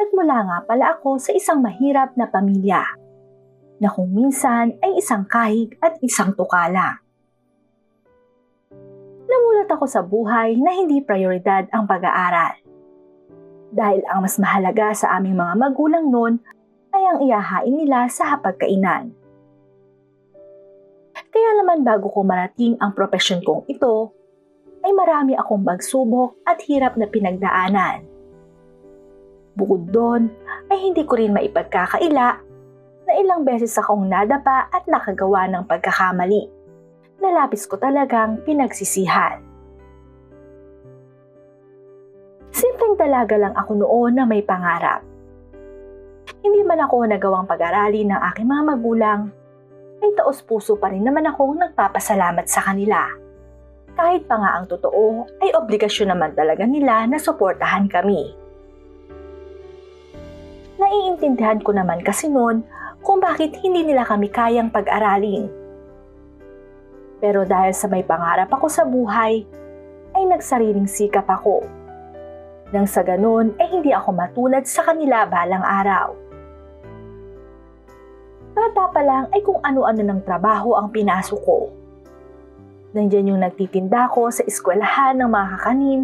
Nagmula nga pala ako sa isang mahirap na pamilya na kung minsan ay isang kahig at isang tukala. Namulat ako sa buhay na hindi prioridad ang pag-aaral. Dahil ang mas mahalaga sa aming mga magulang noon ay ang ihahain nila sa hapagkainan. Kaya naman bago ko marating ang propesyon kong ito, ay marami akong pagsubok at hirap na pinagdaanan. Bukod doon, ay hindi ko rin maipagkakaila na ilang beses akong nadapa at nakagawa ng pagkakamali. Nalapis ko talagang pinagsisihan. Simpleng dalaga lang ako noon na may pangarap. Hindi man ako nagawang pag-aralin ng aking mga magulang, ay taos-puso pa rin naman akong nagpapasalamat sa kanila. Kahit pa nga ang totoo, ay obligasyon naman talaga nila na suportahan kami. Naiintindihan ko naman kasi noon kung bakit hindi nila kami kayang pag-aralin. Pero dahil sa may pangarap ako sa buhay, ay nagsariling sikap ako. Nang sa ganon ay hindi ako matulad sa kanila balang araw. Bata pa lang ay kung ano-ano ng trabaho ang pinasok ko. Nandiyan yung nagtitinda ko sa eskwelahan ng mga kakanin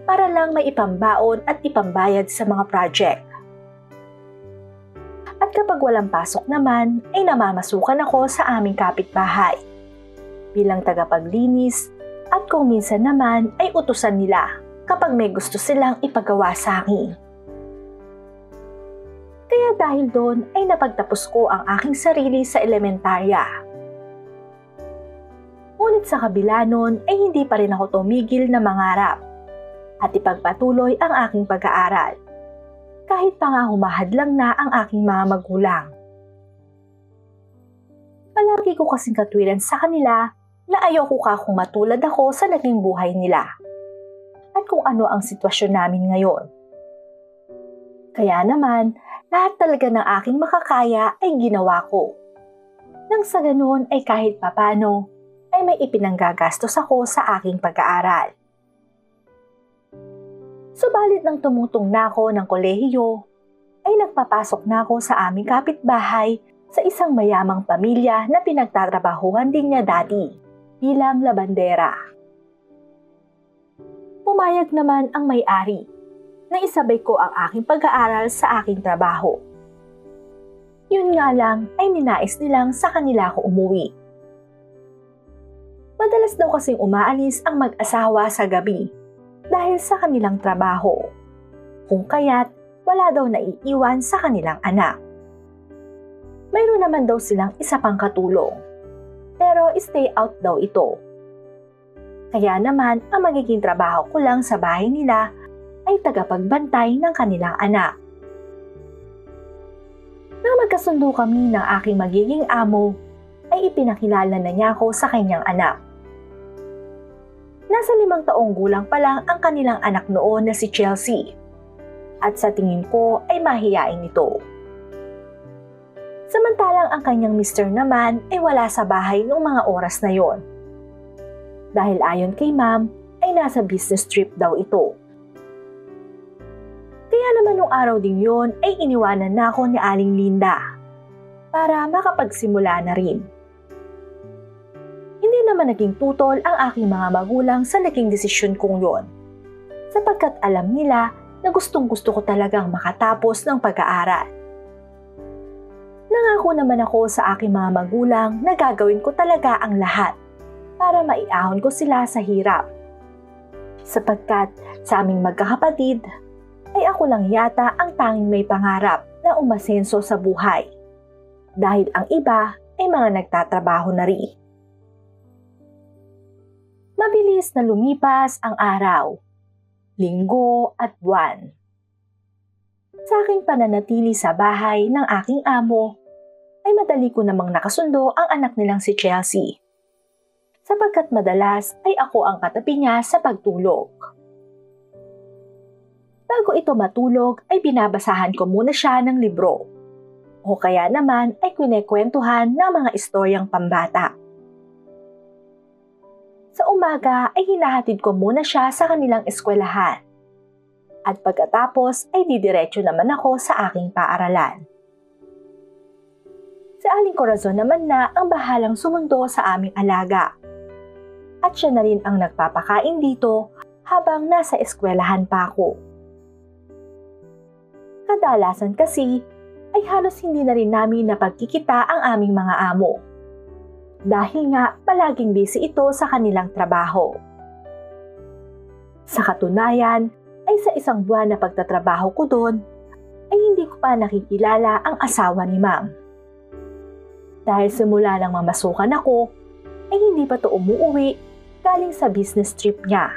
para lang may ipambaon at ipambayad sa mga project. At kapag walang pasok naman ay namamasukan ako sa aming kapitbahay bilang tagapaglinis at kung minsan naman ay utusan nila kapag may gusto silang ipagawa sa akin. Kaya dahil doon ay napagtapos ko ang aking sarili sa elementarya. Ngunit sa kabila noon ay hindi pa rin ako tumigil na mangarap at ipagpatuloy ang aking pag-aaral. Kahit pa nga humahadlang na ang aking mga magulang. Palagi ko kasing katwiran sa kanila na ayoko kung matulad ako sa naging buhay nila at kung ano ang sitwasyon namin ngayon. Kaya naman, lahat talaga ng aking makakaya ay ginawa ko. Nang sa ganoon ay kahit papano ay may ipinanggagastos ako sa aking pag-aaral. Subalit nang tumutong na ako ng kolehiyo, ay nagpapasok na ako sa aming kapitbahay sa isang mayamang pamilya na pinagtatrabahuhan din niya dati bilang labandera. Pumayag naman ang may-ari na isabay ko ang aking pag-aaral sa aking trabaho. Yun nga lang ay ninais nilang sa kanila ako umuwi. Madalas daw kasing umaalis ang mag-asawa sa gabi dahil sa kanilang trabaho. Kung kaya't wala daw naiiwan sa kanilang anak. Mayroon naman daw silang isa pang katulong, pero stay out daw ito. Kaya naman ang magiging trabaho ko lang sa bahay nila ay tagapagbantay ng kanilang anak. Nang magkasundo kami ng aking magiging amo, ay ipinakilala na niya ako sa kanyang anak. Nasa 5 taong gulang pa lang ang kanilang anak noon na si Chelsea. At sa tingin ko ay mahiyain ito. Samantalang ang kanyang mister naman ay wala sa bahay noong mga oras na yon. Dahil ayon kay ma'am ay nasa business trip daw ito. Kaya naman nung araw din yon ay iniwanan na ako ni Aling Linda para makapagsimula na rin. Hindi naman naging tutol ang aking mga magulang sa naging desisyon kong yon, sapagkat alam nila na gustong-gusto ko talagang makatapos ng pag-aaral. Nangako naman ako sa aking mga magulang na gagawin ko talaga ang lahat para maiahon ko sila sa hirap. Sapagkat sa aming magkakapatid, ay ako lang yata ang tanging may pangarap na umasenso sa buhay. Dahil ang iba ay mga nagtatrabaho na rin. Mabilis na lumipas ang araw, linggo at buwan. Sa aking pananatili sa bahay ng aking amo, ay madali ko namang nakasundo ang anak nilang si Chelsea. Sapagkat madalas ay ako ang katabi niya sa pagtulog. Bago ito matulog ay binabasahan ko muna siya ng libro. O kaya naman ay kinekwentuhan ng mga istoryang pambata. Sa umaga ay hinahatid ko muna siya sa kanilang eskwelahan. At pagkatapos ay didiretso naman ako sa aking paaralan. Si Aling Corazon naman na ang bahalang sumundo sa aming alaga. At siya na rin ang nagpapakain dito habang nasa eskwelahan pa ako. Kadalasan kasi ay halos hindi na rin namin napagkikita ang aming mga amo. Dahil nga palaging busy ito sa kanilang trabaho. Sa katunayan ay sa isang buwan na pagtatrabaho ko doon ay hindi ko pa nakikilala ang asawa ni Ma'am. Dahil simula nang mamasukan ako ay hindi pa to umuwi galing sa business trip niya.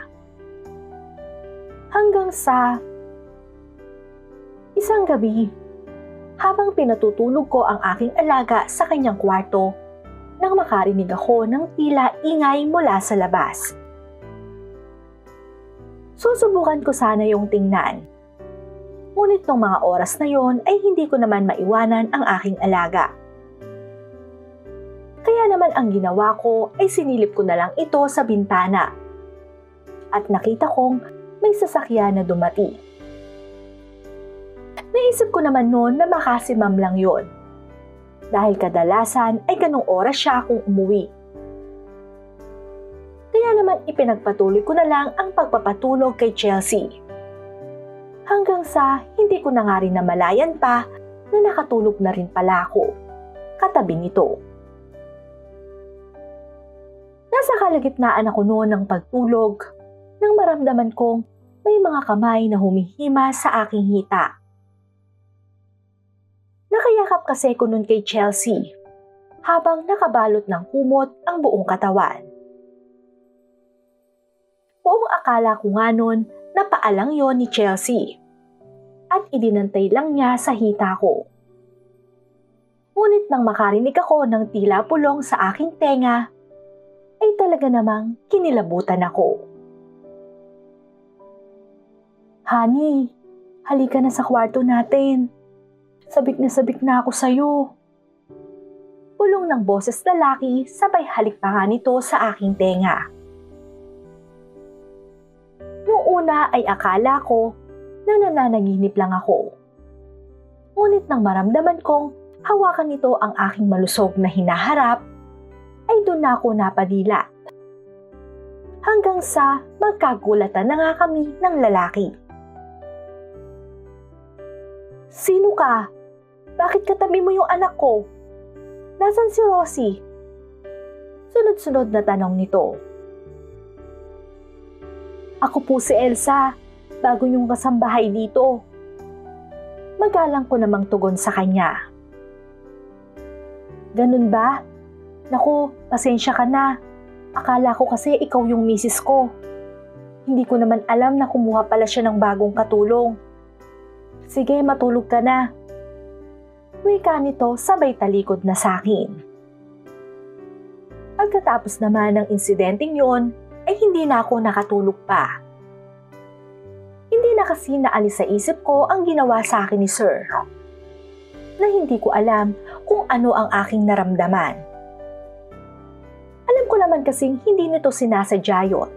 Hanggang sa isang gabi, habang pinatutulog ko ang aking alaga sa kanyang kwarto, nang makarinig ako ng tila ingay mula sa labas. Susubukan ko sana yung tingnan. Ngunit nung mga oras na yon ay hindi ko naman maiwanan ang aking alaga. Kaya naman ang ginawa ko ay sinilip ko na lang ito sa bintana. At nakita kong may sasakyan na dumating. Naisip ko naman noon na baka si Ma'am lang yon. Dahil kadalasan ay ganong oras siya kung umuwi. Kaya naman ipinagpatuloy ko na lang ang pagpapatulog kay Chelsea. Hanggang sa hindi ko na nga rin namalayan pa na nakatulog na rin pala ako, katabi nito. Nasa kalagitnaan ako noon ng pagtulog nang maramdaman kong may mga kamay na humihima sa aking hita. Nakayakap kasi ko nun kay Chelsea habang nakabalot ng kumot ang buong katawan. Buong akala ko nga nun na paalang yon ni Chelsea at idinantay lang niya sa hita ko. Ngunit nang makarinig ako ng tila pulong sa aking tenga, ay talaga namang kinilabutan ako. "Honey, halika na sa kwarto natin. Sabik na ako sa'yo." Pulong ng boses lalaki sabay halik pa nga nito sa aking tenga. Noong una ay akala ko na nananaginip lang ako. Ngunit nang maramdaman kong hawakan nito ang aking malusog na hinaharap, ay doon na ako napadila. Hanggang sa magkagulatan na nga kami ng lalaki. "Sino ka? Bakit katabi mo yung anak ko? Nasaan si Rosie?" Sunod-sunod na tanong nito. "Ako po si Elsa, bago yung kasambahay dito." Magalang ko namang tugon sa kanya. "Ganun ba? Naku, pasensya ka na. Akala ko kasi ikaw yung misis ko. Hindi ko naman alam na kumuha pala siya ng bagong katulong. Sige, matulog ka na." Wika nito sabay talikod na sa akin. Pagkatapos naman ng insidenteng yon, ay hindi na ako nakatulog pa. Hindi na kasi naalis sa isip ko ang ginawa sa akin ni Sir. Na hindi ko alam kung ano ang aking naramdaman. Alam ko naman kasing hindi nito sinasadya yun.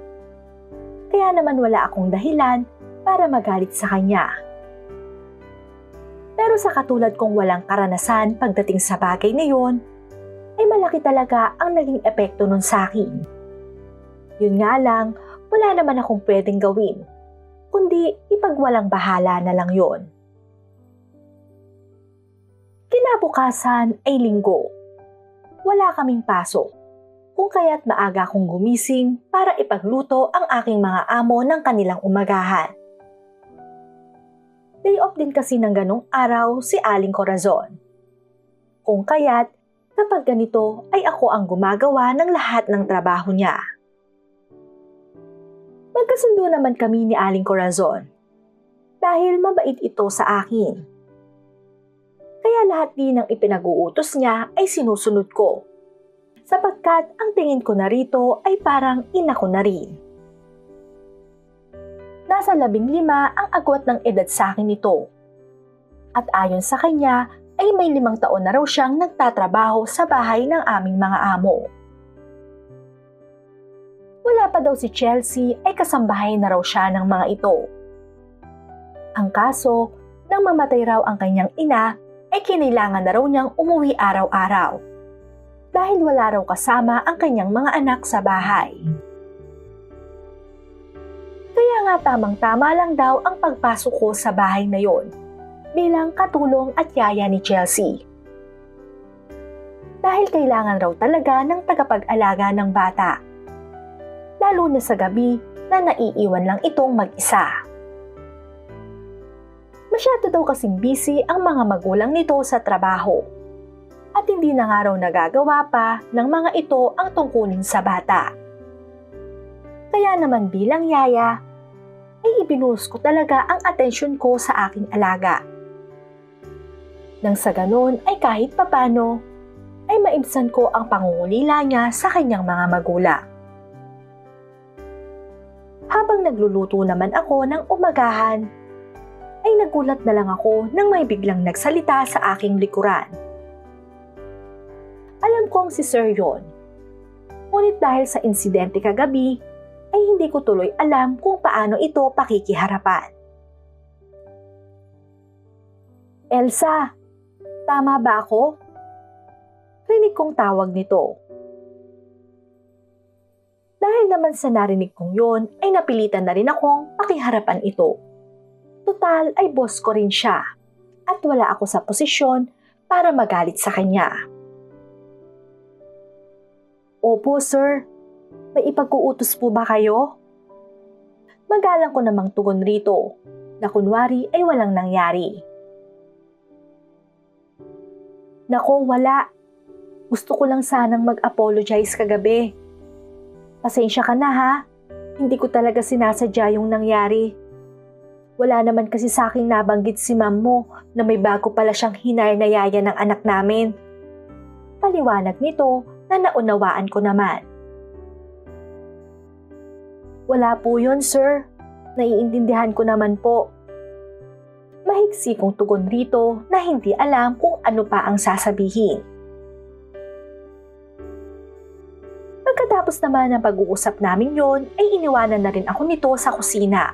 Kaya naman wala akong dahilan para magalit sa kanya. Pero sa katulad kong walang karanasan pagdating sa bagay na yun, ay malaki talaga ang naging epekto nun sa akin. Yun nga lang, wala naman akong pwedeng gawin, kundi ipagwalang bahala na lang yun. Kinabukasan ay linggo. Wala kaming pasok, kung kaya't maaga akong gumising para ipagluto ang aking mga amo ng kanilang umagahan. Day off din kasi ng ganong araw si Aling Corazon. Kung kaya't kapag ganito ay ako ang gumagawa ng lahat ng trabaho niya. Magkasundo naman kami ni Aling Corazon dahil mabait ito sa akin. Kaya lahat din ng ipinag-uutos niya ay sinusunod ko sapagkat ang tingin ko na rito ay parang ina ko na rin. Nasa 15 ang agwat ng edad sa akin nito. At ayon sa kanya ay may 5 taon na raw siyang nagtatrabaho sa bahay ng aming mga amo. Wala pa daw si Chelsea ay kasambahay na raw siya ng mga ito. Ang kaso, nang mamatay raw ang kanyang ina, ay kinailangan na raw niyang umuwi araw-araw. Dahil wala raw kasama ang kanyang mga anak sa bahay. Kaya nga tamang-tama lang daw ang pagpasok ko sa bahay na yon bilang katulong at yaya ni Chelsea. Dahil kailangan raw talaga ng tagapag-alaga ng bata. Lalo na sa gabi na naiiwan lang itong mag-isa. Masyado daw kasing busy ang mga magulang nito sa trabaho. At hindi na nga raw nagagawa pa ng mga ito ang tungkulin sa bata. Kaya naman bilang yaya, ay ibinuhos ko talaga ang atensyon ko sa aking alaga. Nang sa ganon ay kahit papano, ay maibsan ko ang pangungulila niya sa kanyang mga magulang. Habang nagluluto naman ako ng umagahan, ay nagulat na lang ako nang may biglang nagsalita sa aking likuran. Alam kong si Sir yon. Ngunit dahil sa insidente kagabi, ay hindi ko tuloy alam kung paano ito pakikiharapan. Elsa, tama ba ako? Rinig kong tawag nito. Dahil naman sa narinig kong yon, ay napilitan na rin akong pakiharapan ito. Total ay boss ko rin siya at wala ako sa posisyon para magalit sa kanya. Opo, sir. May ipag-uutos po ba kayo? Magalang ko namang tugon rito na kunwari ay walang nangyari. Nako, wala. Gusto ko lang sanang mag-apologize kagabi. Pasensya ka na ha. Hindi ko talaga sinasadya yung nangyari. Wala naman kasi sa akin nabanggit si ma'am mo na may bago pala siyang hinire na yaya ng anak namin. Paliwanag nito na naunawaan ko naman. Wala po yun, sir. Naiintindihan ko naman po. Mahigsi kong tugon rito na hindi alam kung ano pa ang sasabihin. Pagkatapos naman ng pag-uusap namin yon, ay iniwanan na rin ako nito sa kusina.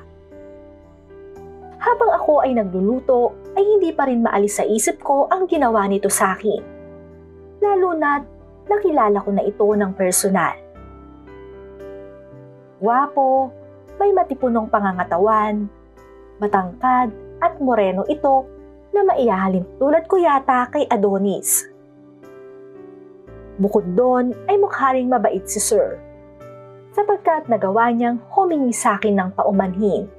Habang ako ay nagluluto, ay hindi pa rin maalis sa isip ko ang ginawa nito sa akin. Lalo na't nakilala ko na ito ng personal. Gwapo, may matipunong pangangatawan, matangkad at moreno ito na maihahalin tulad ko yata kay Adonis. Bukod doon ay mukha ring mabait si Sir, sapagkat nagawa niyang humingi sa akin ng paumanhin.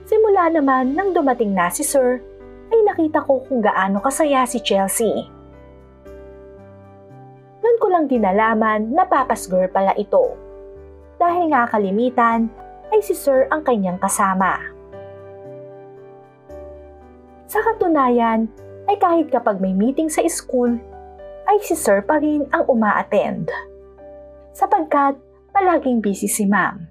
Simula naman nang dumating na si Sir, ay nakita ko kung gaano kasaya si Chelsea. Noon ko lang din nalaman na papa's girl pala ito, dahil nga kalimitan ay si Sir ang kanyang kasama. Sa katunayan, ay kahit kapag may meeting sa school, ay si Sir pa rin ang uma-attend, sapagkat palaging busy si Ma'am.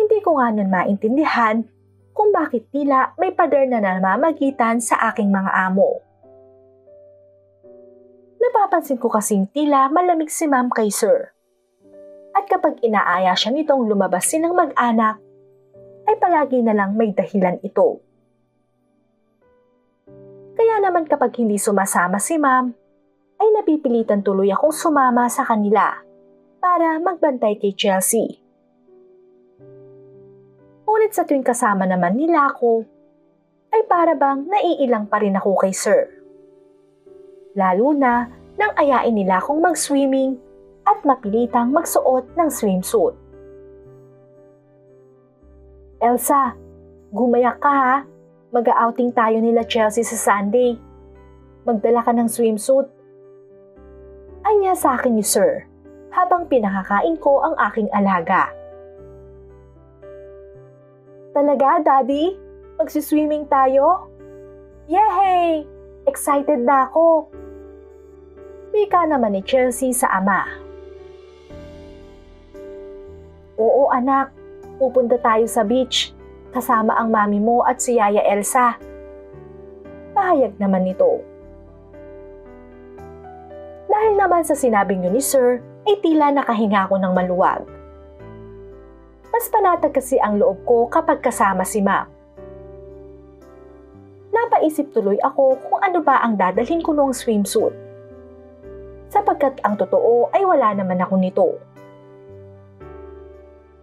Hindi ko nga nun maintindihan kung bakit tila may pader na namamagitan sa aking mga amo. Napapansin ko kasing tila malamig si Ma'am kay Sir. At kapag inaaya siya nitong lumabas silang mag-anak, ay palagi na lang may dahilan ito. Kaya naman kapag hindi sumasama si Ma'am, ay napipilitan tuloy akong sumama sa kanila para magbantay kay Chelsea. Ngunit sa tuwing kasama naman nila ako, ay para bang naiilang pa rin ako kay Sir. Lalo na nang ayain nila akong mag-swimming at mapilitang magsuot ng swimsuit. Elsa, gumayak ka ha. Mag-outing tayo nila Chelsea sa Sunday. Magdala ka ng swimsuit. Anya sa akin ni Sir, habang pinakakain ko ang aking alaga. Talaga, Daddy? Magsiswimming tayo? Yehey! Excited na ako! Wika naman ni Chelsea sa ama. Oo anak, pupunta tayo sa beach. Kasama ang mami mo at si Yaya Elsa. Pahayag naman nito. Dahil naman sa sinabing yun ni Sir, ay tila nakahinga ako ng maluwag. Mas panatag kasi ang loob ko kapag kasama si Ma'am. Napaisip tuloy ako kung ano ba ang dadalhin ko noong swimsuit. Sapagkat ang totoo ay wala naman ako nito.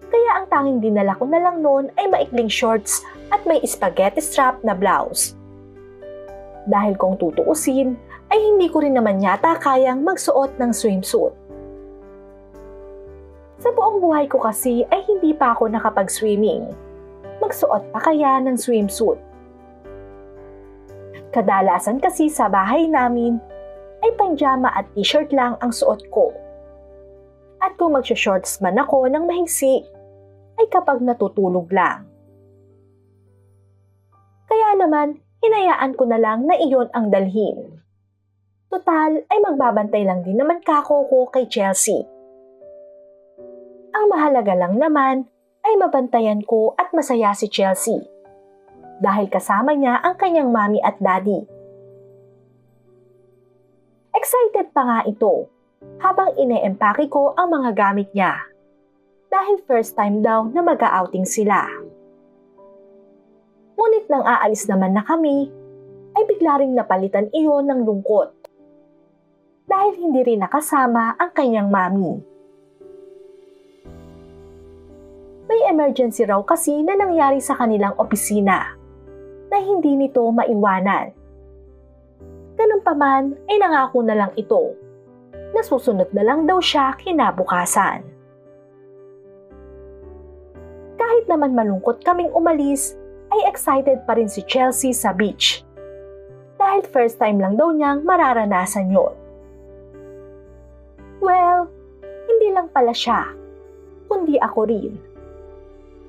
Kaya ang tanging dinala ko na lang noon ay maikling shorts at may spaghetti strap na blouse. Dahil kung tutuusin, ay hindi ko rin naman yata kayang magsuot ng swimsuit. Sa buong buhay ko kasi ay hindi pa ako nakapag-swimming. Magsuot pa kaya ng swimsuit? Kadalasan kasi sa bahay namin ay panjama at t-shirt lang ang suot ko. At kung magsha-shorts man ako ng mahigsi, ay kapag natutulog lang. Kaya naman, hinayaan ko na lang na iyon ang dalhin. Total ay magbabantay lang din naman kako ko kay Chelsea. Ang mahalaga lang naman ay mabantayan ko at masaya si Chelsea dahil kasama niya ang kanyang mommy at daddy. Excited pa nga ito habang ine-empake ko ang mga gamit niya dahil first time daw na mag-outing sila. Ngunit nang aalis naman na kami, ay bigla ring napalitan iyon ng lungkot dahil hindi rin nakasama ang kanyang mommy. May emergency raw kasi na nangyari sa kanilang opisina na hindi nito maiwanan. Ganun pa man ay nangako na lang ito na susunod na lang daw siya kinabukasan. Kahit naman malungkot kaming umalis, ay excited pa rin si Chelsea sa beach dahil first time lang daw niyang mararanasan yon. Well, hindi lang pala siya, kundi ako rin.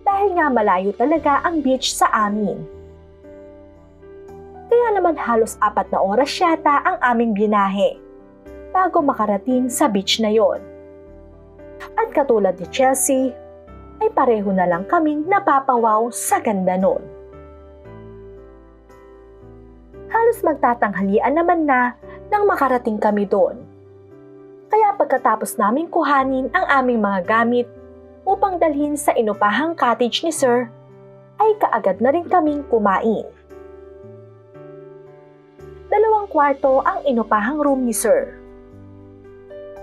Dahil nga malayo talaga ang beach sa amin. Kaya naman halos 4 na oras yata ang aming binahe bago makarating sa beach na yon. At katulad ni Chelsea, ay pareho na lang kaming napapawaw sa ganda nun. Halos magtatanghalian naman na nang makarating kami doon. Kaya pagkatapos namin kuhanin ang aming mga gamit upang dalhin sa inupahang cottage ni Sir, ay kaagad na rin kaming kumain. 2 kwarto ang inupahang room ni Sir.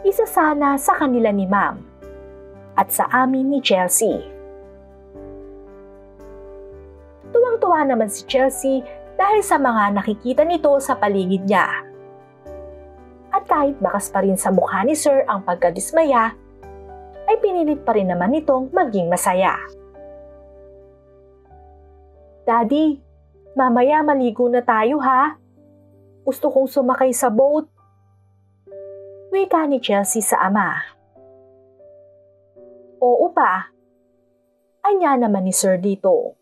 Isa sana sa kanila ni Ma'am at sa amin ni Chelsea. Tuwang-tuwa naman si Chelsea dahil sa mga nakikita nito sa paligid niya. At kahit bakas pa rin sa mukha ni Sir ang pagkadismaya, ay pinilit pa rin naman nitong maging masaya. Daddy, mamaya maligo na tayo ha? Gusto kong sumakay sa boat. Wika ni Chelsea sa ama. Oo pa. Anya naman ni Sir dito.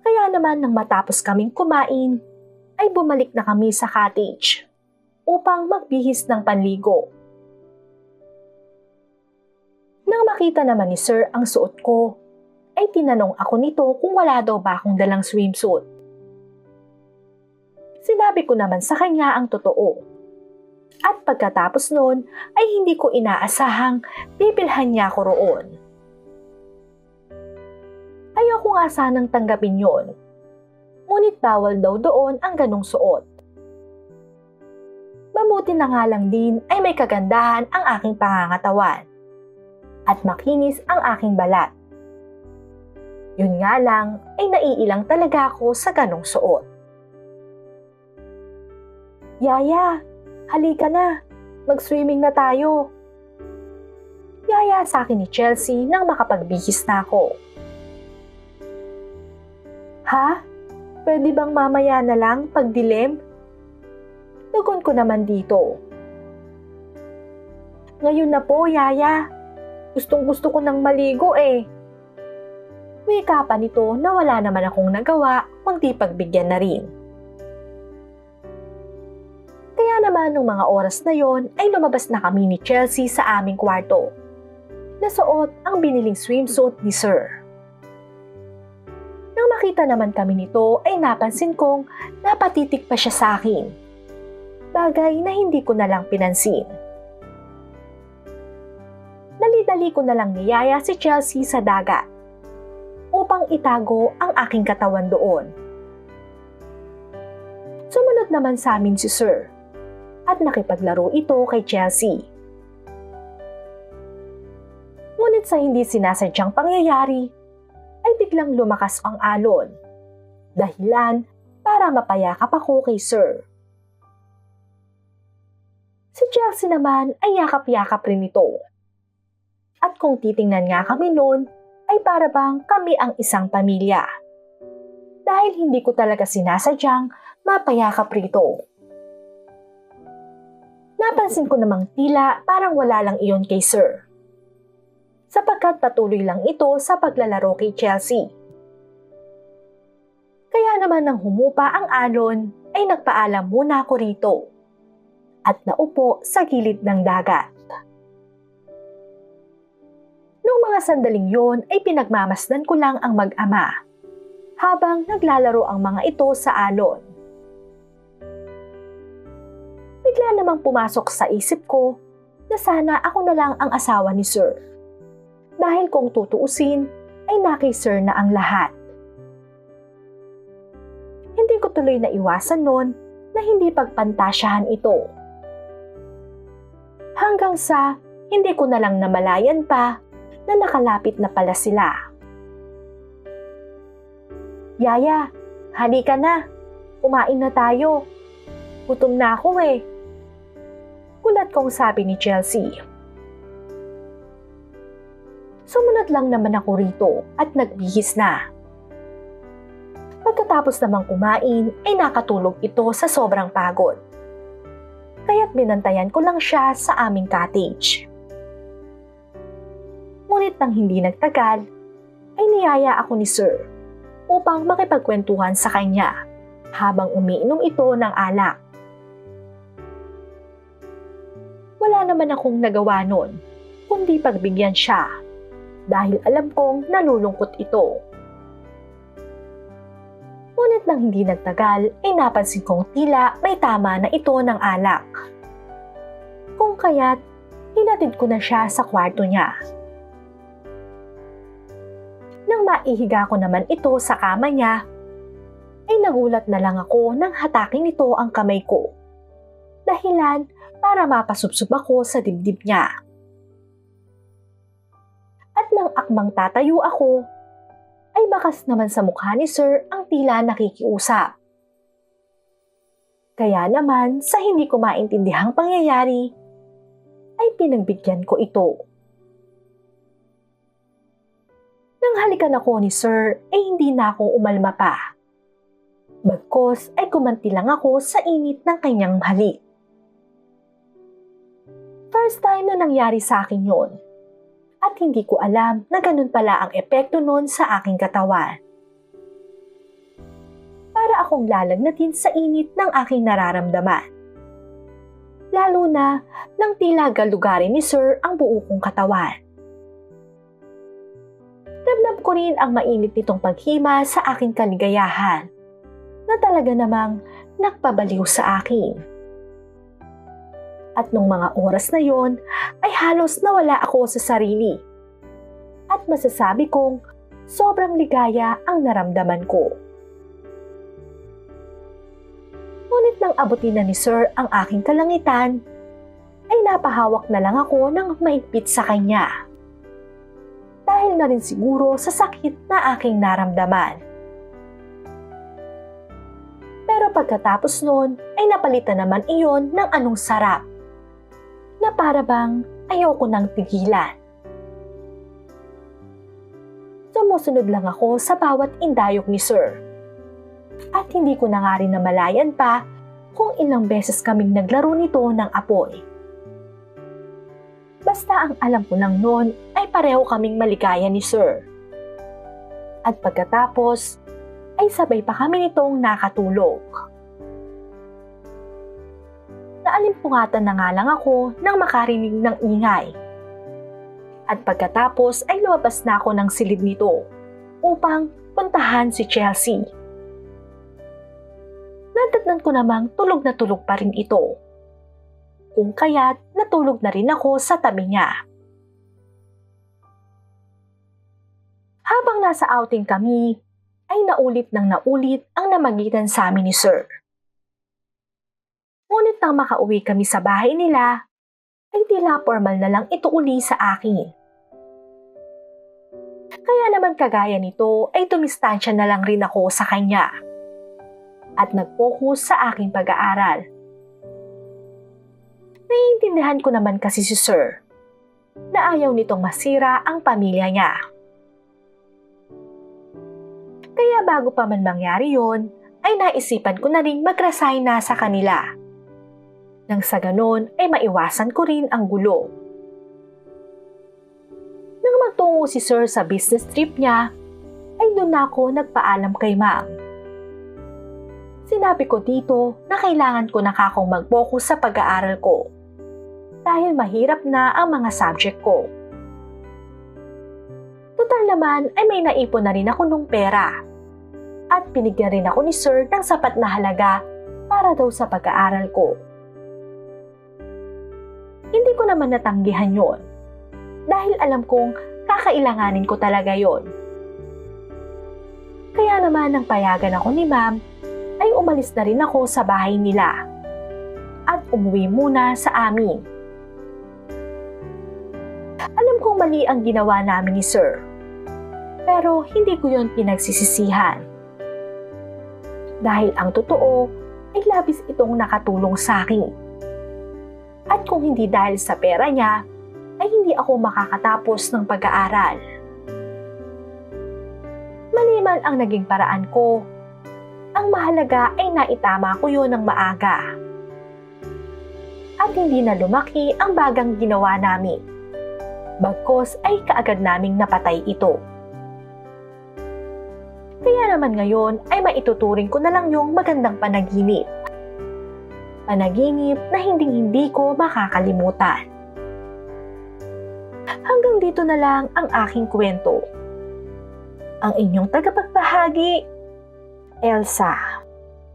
Kaya naman nang matapos kaming kumain, ay bumalik na kami sa cottage upang magbihis ng panligo. Nang makita naman ni Sir ang suot ko, ay tinanong ako nito kung wala daw ba akong dalang swimsuit. Sinabi ko naman sa kanya ang totoo. At pagkatapos noon ay hindi ko inaasahang bibilhan niya ako roon. Ayoko nga sanang tanggapin yon. Ngunit bawal daw doon ang ganong suot. Mabuti na nga lang din ay may kagandahan ang aking pangangatawan. At makinis ang aking balat. Yun nga lang ay naiilang talaga ako sa ganong suot. Yaya, halika na, mag-swimming na tayo. Yaya sa akin ni Chelsea nang makapagbihis na ako. Ha? Pwede bang mamaya na lang pagdilim? Tugon ko naman dito. Ngayon na po, Yaya. Gustong-gusto ko nang maligo eh. Wika pa nito na wala naman akong nagawa kundi pagbigyan na rin. Kaya naman nung mga oras na yon ay lumabas na kami ni Chelsea sa aming kwarto. Nasuot ang biniling swimsuit ni Sir. Nang makita naman kami nito ay napansin kong napatitik pa siya sa akin. Bagay na hindi ko na lang pinansin. Dali-dali Madali ko na lang niyaya si Chelsea sa dagat upang itago ang aking katawan doon. Sumunod naman sa amin si Sir at nakipaglaro ito kay Chelsea. Ngunit sa hindi sinasadyang pangyayari, ay biglang lumakas ang alon. Dahilan para mapayakap ako kay Sir. Si Chelsea naman ay yakap-yakap rin ito. At kung titingnan nga kami noon, ay para bang kami ang isang pamilya. Dahil hindi ko talaga sinasadyang mapayakap rito. Napansin ko namang tila parang wala lang iyon kay Sir, sapagkat patuloy lang ito sa paglalaro kay Chelsea. Kaya naman nang humupa ang alon, ay nagpaalam muna ako rito at naupo sa gilid ng dagat. Noong mga sandaling yon ay pinagmamasdan ko lang ang mag-ama habang naglalaro ang mga ito sa alon. Bigla namang pumasok sa isip ko na sana ako na lang ang asawa ni Sir. Dahil kung tutuusin, ay nakay Sir na ang lahat. Hindi ko tuloy na iwasan noon na hindi pagpantasyahan ito. Hanggang sa hindi ko na lang namalayan pa na nakalapit na pala sila. Yaya, halika na. Kumain na tayo. Gutom na ako eh. Kulat kong sabi ni Chelsea. Sumunod lang naman ako rito at nagbihis na. Pagkatapos namang kumain ay nakatulog ito sa sobrang pagod. Kaya't binantayan ko lang siya sa aming cottage. Ngunit nang hindi nagtagal, ay niyaya ako ni Sir upang makipagkwentuhan sa kanya habang umiinom ito ng alak. Wala naman akong nagawa nun, kundi pagbigyan siya dahil alam kong nalulungkot ito. Ngunit nang hindi nagtagal ay napansin kong tila may tama na ito ng alak. Kung kaya't hinatid ko na siya sa kwarto niya. Nang maihiga ko naman ito sa kama niya, ay nagulat na lang ako nang hatakin nito ang kamay ko. Dahilan para mapasubsob ako sa dibdib niya. At nang akmang tatayo ako, ay bakas naman sa mukha ni Sir ang tila nakikiusap. Kaya naman sa hindi ko maintindihang pangyayari, ay pinagbigyan ko ito. Nang halikan ako ni Sir ay hindi na ako umalma pa. Bagkos ay gumanti lang ako sa init ng kanyang halik. First time na nangyari sa akin yon. At hindi ko alam na ganun pala ang epekto nun sa aking katawan. Para akong lalagnatin sa init ng aking nararamdaman. Lalo na nang tila galugarin ni Sir ang buo kong katawan. Ramdam ko rin ang mainit nitong paghima sa aking kaligayahan na talaga namang nagpabaliw sa akin. At nung mga oras na yon ay halos nawala ako sa sarili. At masasabi kong sobrang ligaya ang naramdaman ko. Ngunit nang abutin na ni Sir ang aking kalangitan, ay napahawak na lang ako ng maigpit sa kanya. Dahil na rin siguro sa sakit na aking naramdaman. Pero pagkatapos nun ay napalitan naman iyon ng anong sarap. Na para bang ayoko nang tigilan. Sumusunod lang ako sa bawat indayog ni Sir. At hindi ko na nga rin namalayan pa kung ilang beses kaming naglaro nito ng apoy. Basta ang alam ko lang noon ay pareho kaming maligaya ni Sir. At pagkatapos ay sabay pa kami nitong nakatulog. Naalimpungatan na nga lang ako nang makarinig ng ingay. At pagkatapos ay lumabas na ako ng silid nito upang puntahan si Chelsea. Nadatnan ko namang tulog na tulog pa rin ito. Kung kaya't natulog na rin ako sa tabi niya. Habang nasa outing kami, ay naulit ng naulit ang namagitan sa amin ni Sir. Ngunit nang makauwi kami sa bahay nila, ay tila formal na lang ito uli sa akin. Kaya naman kagaya nito ay dumistansya na lang rin ako sa kanya at nag-focus sa aking pag-aaral. Naiintindihan ko naman kasi si Sir na ayaw nitong masira ang pamilya niya. Kaya bago pa man mangyari yon, ay naisipan ko na rin mag-resign na sa kanila. Nang sa ganon ay maiwasan ko rin ang gulo. Nang magtungo si Sir sa business trip niya, ay doon ako nagpaalam kay Ma'am. Sinabi ko dito na kailangan ko na akong mag-focus sa pag-aaral ko dahil mahirap na ang mga subject ko. Total naman ay may naipon na rin ako nung pera at binigyan rin ako ni Sir ng sapat na halaga para daw sa pag-aaral ko. Hindi ko naman natanggihan yon dahil alam kong kakailanganin ko talaga yon. Kaya naman nang payagan ako ni Ma'am, ay umalis na rin ako sa bahay nila at umuwi muna sa amin. Alam kong mali ang ginawa namin ni Sir, pero hindi ko yon pinagsisisihan. Dahil ang totoo ay labis itong nakatulong sa akin. At kung hindi dahil sa pera niya, ay hindi ako makakatapos ng pag-aaral. Mali man ang naging paraan ko, ang mahalaga ay naitama ko yon ng maaga. At hindi na lumaki ang bagang ginawa namin. Bagkos ay kaagad naming napatay ito. Kaya naman ngayon ay maituturing ko na lang yung magandang panaginip. Panaginip na hindi ko makakalimutan. Hanggang dito na lang ang aking kwento. Ang inyong tagapagbahagi, Elsa.